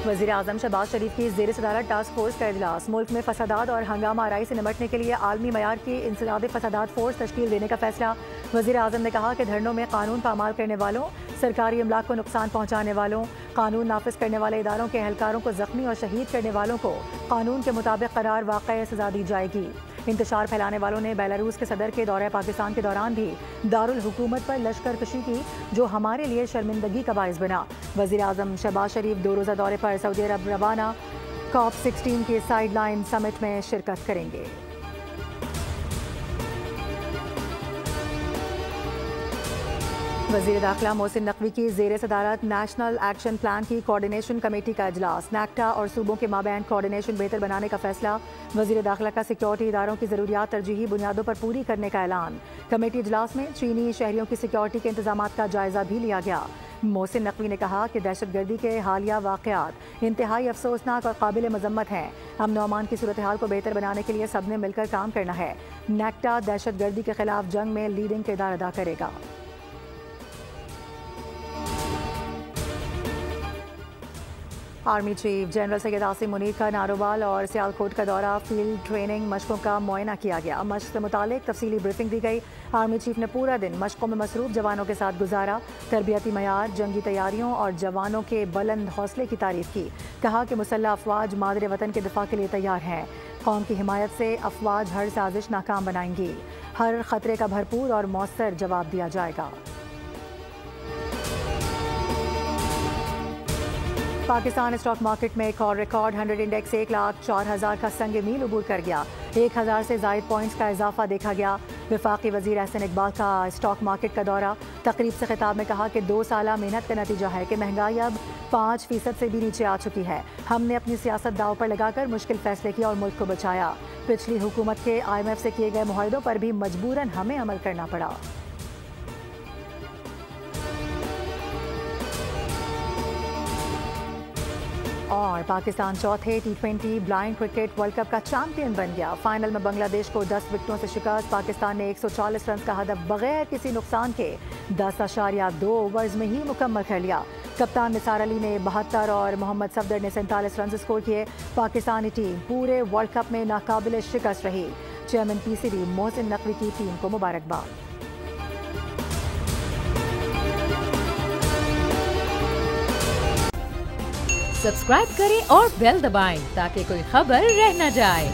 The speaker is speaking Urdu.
وزیر اعظم شہباز شریف کی زیر صدارت ٹاسک فورس کا اجلاس۔ ملک میں فسادات اور ہنگامہ آرائی سے نمٹنے کے لیے عالمی معیار کی انسداد فسادات فورس تشکیل دینے کا فیصلہ۔ وزیر اعظم نے کہا کہ دھرنوں میں قانون پامال کرنے والوں، سرکاری املاک کو نقصان پہنچانے والوں، قانون نافذ کرنے والے اداروں کے اہلکاروں کو زخمی اور شہید کرنے والوں کو قانون کے مطابق قرار واقع سزا دی جائے گی۔ انتشار پھیلانے والوں نے بیلاروس کے صدر کے دورہ پاکستان کے دوران بھی دارالحکومت پر لشکر کشی کی، جو ہمارے لیے شرمندگی کا باعث بنا۔ وزیر اعظم شہباز شریف 2 روزہ دورے پر سعودی عرب روانہ، COP 16 کے سائیڈ لائن سمٹ میں شرکت کریں گے۔ وزیر داخلہ محسن نقوی کی زیر صدارت نیشنل ایکشن پلان کی کوارڈینیشن کمیٹی کا اجلاس۔ نیکٹا اور صوبوں کے مابین کوارڈینیشن بہتر بنانے کا فیصلہ۔ وزیر داخلہ کا سیکیورٹی اداروں کی ضروریات ترجیحی بنیادوں پر پوری کرنے کا اعلان۔ کمیٹی اجلاس میں چینی شہریوں کی سیکیورٹی کے انتظامات کا جائزہ بھی لیا گیا۔ محسن نقوی نے کہا کہ دہشت گردی کے حالیہ واقعات انتہائی افسوسناک اور قابل مذمت ہیں۔ امن و امان کی صورتحال کو بہتر بنانے کے لیے سب نے مل کر کام کرنا ہے۔ نیکٹا دہشت گردی کے خلاف جنگ میں لیڈنگ کردار ادا کرے گا۔ Army chief general Syed Asim Munir کا نارووال اور سیالکوٹ کا دورہ، فیلڈ ٹریننگ مشقوں کا معائنہ کیا گیا۔ مشق سے متعلق تفصیلی بریفنگ دی گئی۔ آرمی چیف نے پورا دن مشقوں میں مصروف جوانوں کے ساتھ گزارا۔ تربیتی معیار، جنگی تیاریوں اور جوانوں کے بلند حوصلے کی تعریف کی۔ کہا کہ مسلح افواج مادر وطن کے دفاع کے لیے تیار ہیں۔ قوم کی حمایت سے افواج ہر سازش ناکام بنائیں گی۔ ہر خطرے کا بھرپور اور مؤثر جواب دیا جائے گا۔ پاکستان اسٹاک مارکیٹ میں ایک اور ریکارڈ 100 انڈیکس 1,04,000 کا سنگ میل عبور کر گیا۔ 1,000 سے زائد پوائنٹس کا اضافہ دیکھا گیا۔ وفاقی وزیر احسن اقبال کا اسٹاک مارکیٹ کا دورہ، تقریب سے خطاب میں کہا کہ 2 سالہ محنت کا نتیجہ ہے کہ مہنگائی اب 5% سے بھی نیچے آ چکی ہے۔ ہم نے اپنی سیاست داؤ پر لگا کر مشکل فیصلے کیے اور ملک کو بچایا۔ پچھلی حکومت کے IMF سے کیے گئے معاہدوں پر بھی مجبوراً ہمیں عمل کرنا پڑا۔ اور پاکستان چوتھے T20 blind cricket world cup کا چیمپئن بن گیا۔ فائنل میں بنگلہ دیش کو 10 وکٹوں سے شکست۔ پاکستان نے 140 رنز کا ہدف بغیر کسی نقصان کے 10.2 اوورز میں ہی مکمل کر لیا۔ کپتان نثار علی نے 72 اور محمد صفدر نے 47 رنز اسکور کیے۔ پاکستانی ٹیم پورے ورلڈ کپ میں ناقابل شکست رہی۔ چیئرمین PCB محسن نقوی کی ٹیم کو مبارکباد۔ سبسکرائب کریں اور بیل دبائیں تاکہ کوئی خبر رہ نہ جائے۔